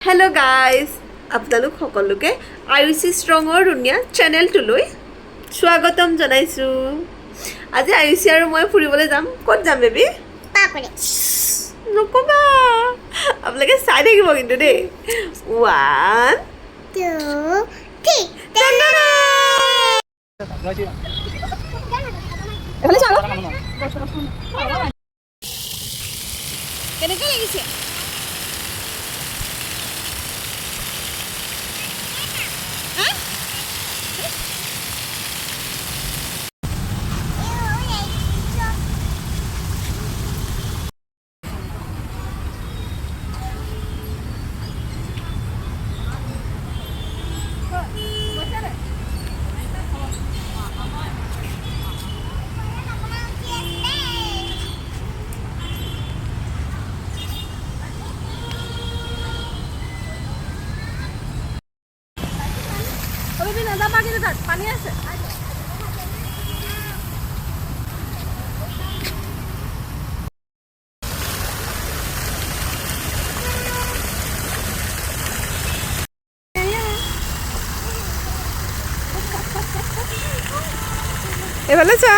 Hello guys आपलोक सकलोके Ayushi stronger दुनिया चेनेलटोলৈ स्वागतम जनाइछु। आज आयुषी और मैं फुरिबले जाम। कत जाम बेबी? नकबा आपलोके चाइ थाकिब किन्तु दे। 1 2 3 কেনেকৈ লাগিছে? পানী আছে। এফালে চা।